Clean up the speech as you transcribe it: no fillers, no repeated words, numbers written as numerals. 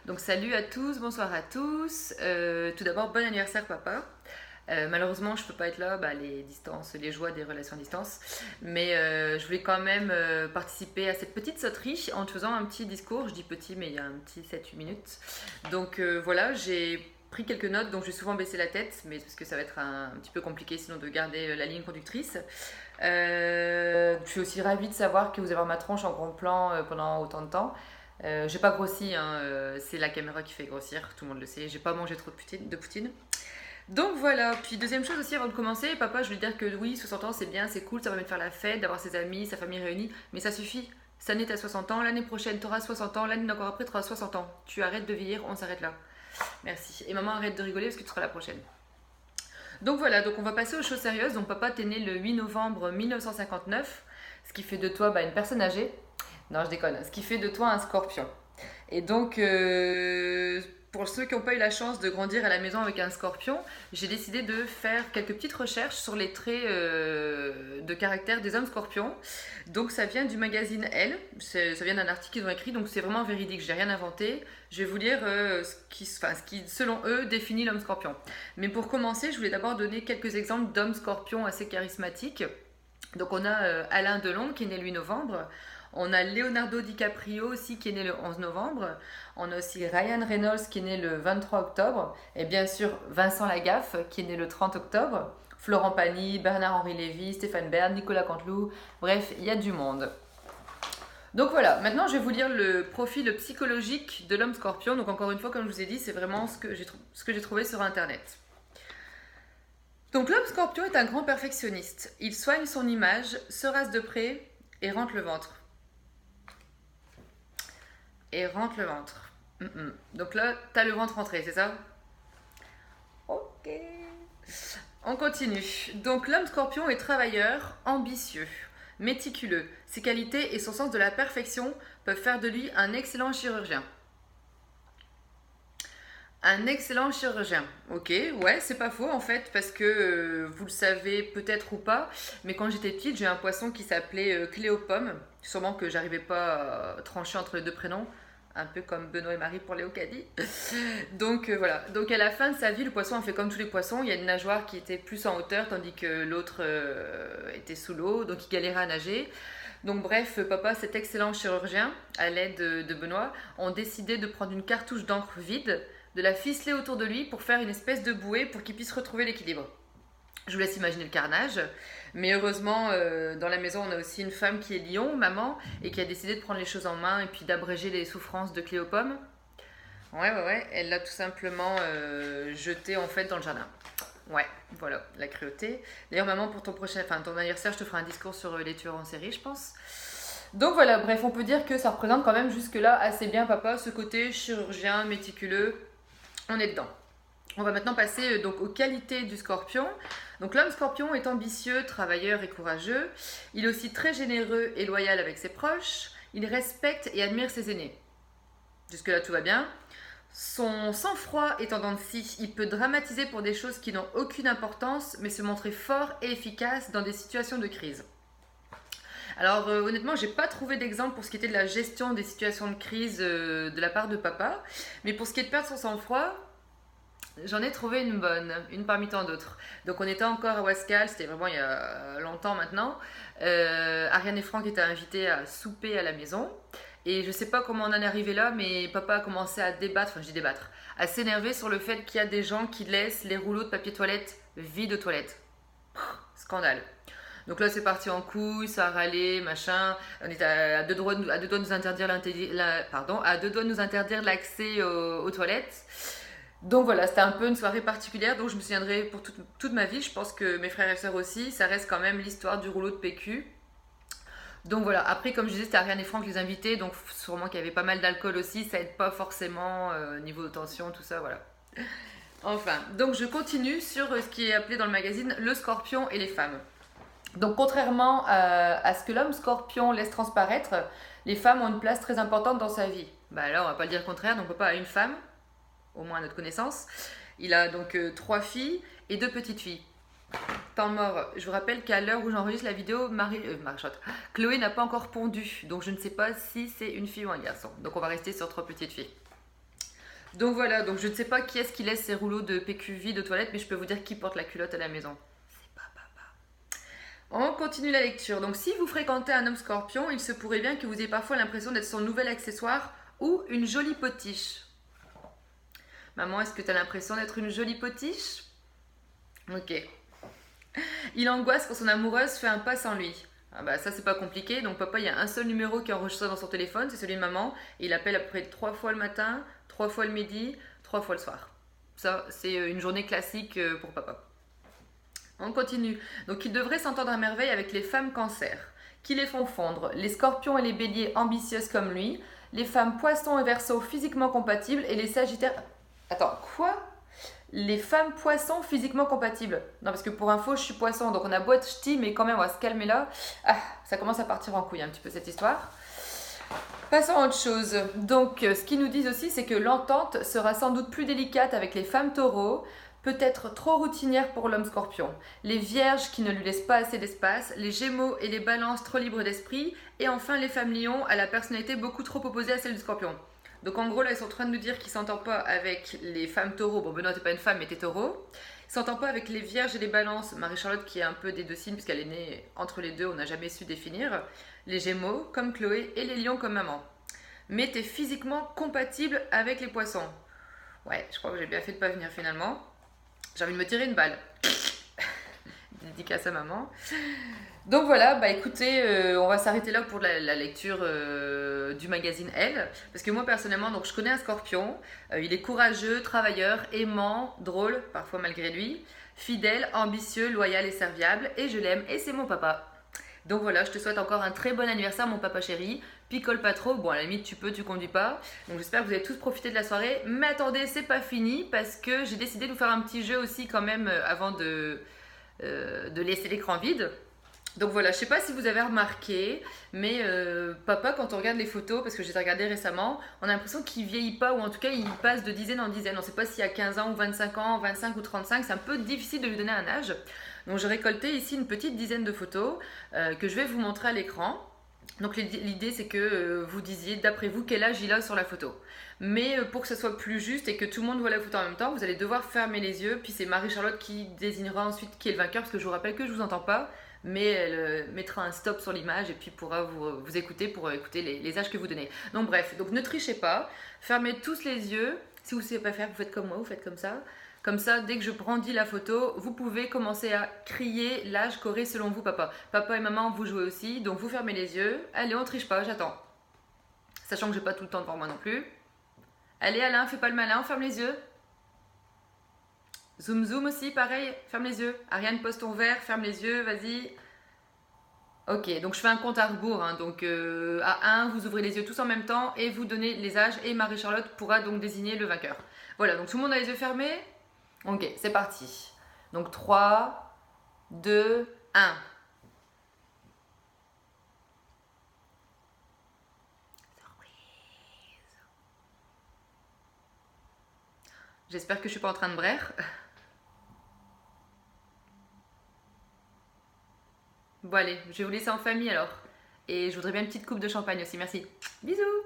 Donc salut à tous, bonsoir à tous. Tout d'abord, bon anniversaire papa. Malheureusement, je peux pas être là, les distances, les joies des relations à distance. Mais je voulais quand même participer à cette petite sauterie en te faisant un petit discours. Je dis petit, mais il y a un petit 7-8 minutes. Donc voilà, j'ai pris quelques notes, donc je vais souvent baisser la tête, mais parce que ça va être un petit peu compliqué sinon de garder la ligne conductrice. Je suis aussi ravie de savoir que vous avez ma tronche en grand plan pendant autant de temps. J'ai pas grossi, hein, c'est la caméra qui fait grossir, tout le monde le sait. J'ai pas mangé trop de poutine. Donc voilà, puis deuxième chose aussi avant de commencer, papa, je voulais dire que oui, 60 ans c'est bien, c'est cool, ça permet de faire la fête, d'avoir ses amis, sa famille réunie, mais ça suffit. Cette année t'as 60 ans, l'année prochaine t'auras 60 ans, l'année encore après t'auras 60 ans. Tu arrêtes de vieillir, on s'arrête là. Merci. Et maman arrête de rigoler parce que tu seras la prochaine. Donc voilà, donc on va passer aux choses sérieuses. Donc papa, t'es né le 8 novembre 1959, ce qui fait de toi une personne âgée. Non, je déconne. Ce qui fait de toi un scorpion. Et donc, pour ceux qui n'ont pas eu la chance de grandir à la maison avec un scorpion, j'ai décidé de faire quelques petites recherches sur les traits de caractère des hommes scorpions. Donc, ça vient du magazine Elle, ça vient d'un article qu'ils ont écrit, donc c'est vraiment véridique, j'ai rien inventé. Je vais vous lire ce qui, selon eux, définit l'homme scorpion. Mais pour commencer, je voulais d'abord donner quelques exemples d'hommes scorpions assez charismatiques. Donc, on a Alain Delon qui est né le 8 novembre. On a Leonardo DiCaprio aussi qui est né le 11 novembre. On a aussi Ryan Reynolds qui est né le 23 octobre. Et bien sûr Vincent Lagaffe qui est né le 30 octobre. Florent Pagny, Bernard-Henri Lévy, Stéphane Bern, Nicolas Canteloup. Bref, il y a du monde. Donc voilà, maintenant je vais vous lire le profil psychologique de l'homme scorpion. Donc encore une fois, comme je vous ai dit, c'est vraiment ce que j'ai trouvé sur internet. Donc l'homme scorpion est un grand perfectionniste. Il soigne son image, se rase de près et rentre le ventre. Et rentre le ventre. Donc là, t'as le ventre rentré, c'est ça? Ok. On continue. Donc l'homme scorpion est travailleur, ambitieux, méticuleux. Ses qualités et son sens de la perfection peuvent faire de lui un excellent chirurgien. Un excellent chirurgien. Ok, ouais, c'est pas faux en fait, parce que vous le savez peut-être ou pas, mais quand j'étais petite, j'ai un poisson qui s'appelait Cléopome. Sûrement que j'arrivais pas à trancher entre les deux prénoms, un peu comme Benoît et Marie pour Léo Caddy. Donc voilà. Donc à la fin de sa vie, le poisson a fait comme tous les poissons. Il y a une nageoire qui était plus en hauteur, tandis que l'autre était sous l'eau, donc il galérait à nager. Donc bref, papa, cet excellent chirurgien, à l'aide de Benoît, ont décidé de prendre une cartouche d'encre vide, de la ficeler autour de lui pour faire une espèce de bouée pour qu'il puisse retrouver l'équilibre. Je vous laisse imaginer le carnage. Mais heureusement, dans la maison, on a aussi une femme qui est lion, maman, et qui a décidé de prendre les choses en main et puis d'abréger les souffrances de Cléopome. Ouais, elle l'a tout simplement jeté en fait dans le jardin. Ouais, voilà, la cruauté. D'ailleurs, maman, pour ton anniversaire, je te ferai un discours sur les tueurs en série, je pense. Donc voilà, bref, on peut dire que ça représente quand même jusque-là assez bien, papa, ce côté chirurgien, méticuleux. On est dedans. On va maintenant passer donc aux qualités du scorpion. Donc l'homme scorpion est ambitieux, travailleur et courageux. Il est aussi très généreux et loyal avec ses proches. Il respecte et admire ses aînés. Jusque-là, tout va bien. Son sang-froid est en dents de scie. Il peut dramatiser pour des choses qui n'ont aucune importance, mais se montrer fort et efficace dans des situations de crise. Alors honnêtement, j'ai pas trouvé d'exemple pour ce qui était de la gestion des situations de crise de la part de papa, mais pour ce qui est de perdre son sang-froid, j'en ai trouvé une bonne, une parmi tant d'autres. Donc on était encore à Wascal, c'était vraiment il y a longtemps maintenant. Ariane et Franck étaient invités à souper à la maison. Et je sais pas comment on en est arrivé là, mais papa a commencé à débattre, enfin je dis débattre, à s'énerver sur le fait qu'il y a des gens qui laissent les rouleaux de papier toilette vides aux toilettes. Scandale. Donc là, c'est parti en couille, ça a râlé, machin. On était à deux doigts de nous interdire l'accès aux toilettes. Donc voilà, c'était un peu une soirée particulière, donc je me souviendrai pour toute ma vie. Je pense que mes frères et sœurs aussi, ça reste quand même l'histoire du rouleau de PQ. Donc voilà, après comme je disais, c'était Ariane et Franck les invités, donc sûrement qu'il y avait pas mal d'alcool aussi, ça aide pas forcément niveau de tension, tout ça, voilà. Enfin, donc je continue sur ce qui est appelé dans le magazine le scorpion et les femmes. Donc contrairement à ce que l'homme scorpion laisse transparaître, les femmes ont une place très importante dans sa vie. Bah là, on va pas le dire le contraire, donc papa a une femme, au moins à notre connaissance. Il a donc 3 filles et 2 petites filles. Temps mort, je vous rappelle qu'à l'heure où j'enregistre la vidéo, Chloé n'a pas encore pondu, donc je ne sais pas si c'est une fille ou un garçon. Donc on va rester sur 3 petites filles. Donc voilà, donc je ne sais pas qui est-ce qui laisse ses rouleaux de PQ vides aux toilettes, mais je peux vous dire qui porte la culotte à la maison. C'est pas papa. On continue la lecture. Donc si vous fréquentez un homme scorpion, il se pourrait bien que vous ayez parfois l'impression d'être son nouvel accessoire ou une jolie potiche. Maman, est-ce que tu as l'impression d'être une jolie potiche? Ok. Il angoisse quand son amoureuse fait un pas sans lui. Ah bah ça c'est pas compliqué, donc papa il y a un seul numéro qui est enregistré dans son téléphone, c'est celui de maman, et il appelle après 3 fois le matin, 3 fois le midi, 3 fois le soir. Ça c'est une journée classique pour papa. On continue. Donc il devrait s'entendre à merveille avec les femmes cancer, qui les font fondre, les scorpions et les béliers ambitieuses comme lui, les femmes poissons et verseaux physiquement compatibles et les sagittaires... Attends, quoi? Les femmes poissons physiquement compatibles. Non, parce que pour info, je suis poisson, donc on a beau être ch'ti, mais quand même, on va se calmer là. Ah, ça commence à partir en couille un petit peu cette histoire. Passons à autre chose. Donc, ce qu'ils nous disent aussi, c'est que l'entente sera sans doute plus délicate avec les femmes taureaux, peut-être trop routinière pour l'homme scorpion, les vierges qui ne lui laissent pas assez d'espace, les gémeaux et les balances trop libres d'esprit, et enfin les femmes lions à la personnalité beaucoup trop opposée à celle du scorpion. Donc en gros là ils sont en train de nous dire qu'ils ne s'entendent pas avec les femmes taureaux, bon Benoît t'es pas une femme mais t'es taureau, ils ne s'entendent pas avec les vierges et les balances, Marie-Charlotte qui est un peu des deux signes puisqu'elle est née entre les deux, on n'a jamais su définir, les gémeaux comme Chloé et les lions comme maman. Mais t'es physiquement compatible avec les poissons. Ouais, je crois que j'ai bien fait de pas venir finalement. J'ai envie de me tirer une balle. Dédicace à maman. Donc voilà, bah écoutez, on va s'arrêter là pour la lecture du magazine Elle. Parce que moi personnellement, donc je connais un scorpion. Il est courageux, travailleur, aimant, drôle, parfois malgré lui, fidèle, ambitieux, loyal et serviable. Et je l'aime et c'est mon papa. Donc voilà, je te souhaite encore un très bon anniversaire mon papa chéri. Picole pas trop, bon à la limite tu peux, tu conduis pas. Donc j'espère que vous avez tous profité de la soirée. Mais attendez, c'est pas fini parce que j'ai décidé de vous faire un petit jeu aussi quand même avant de laisser l'écran vide. Donc voilà, je sais pas si vous avez remarqué, mais papa quand on regarde les photos, parce que j'ai regardé récemment, on a l'impression qu'il vieillit pas, ou en tout cas il passe de dizaine en dizaine. On sait pas s'il y a 15 ans ou 25 ans, 25 ou 35, c'est un peu difficile de lui donner un âge. Donc j'ai récolté ici une petite dizaine de photos que je vais vous montrer à l'écran. Donc l'idée c'est que vous disiez d'après vous quel âge il a sur la photo. Mais pour que ce soit plus juste et que tout le monde voit la photo en même temps, vous allez devoir fermer les yeux. Puis c'est Marie-Charlotte qui désignera ensuite qui est le vainqueur, parce que je vous rappelle que je vous entends pas. Mais elle mettra un stop sur l'image et puis pourra vous écouter pour écouter les âges que vous donnez. Donc bref, donc ne trichez pas, fermez tous les yeux. Si vous ne savez pas faire, vous faites comme moi, vous faites comme ça. Comme ça, dès que je brandis la photo, vous pouvez commencer à crier l'âge qu'aurait selon vous papa. Papa et maman, vous jouez aussi, donc vous fermez les yeux. Allez, on triche pas, j'attends. Sachant que j'ai pas tout le temps devant moi non plus. Allez Alain, fais pas le malin, ferme les yeux. Zoom zoom aussi, pareil, ferme les yeux. Ariane, pose ton verre, ferme les yeux, vas-y. Ok, donc je fais un compte à rebours, hein. Donc à 1, vous ouvrez les yeux tous en même temps et vous donnez les âges et Marie-Charlotte pourra donc désigner le vainqueur. Voilà, donc tout le monde a les yeux fermés. Ok, c'est parti. Donc 3, 2, 1. J'espère que je suis pas en train de braire. Bon allez, je vais vous laisser en famille alors. Et je voudrais bien une petite coupe de champagne aussi, merci. Bisous.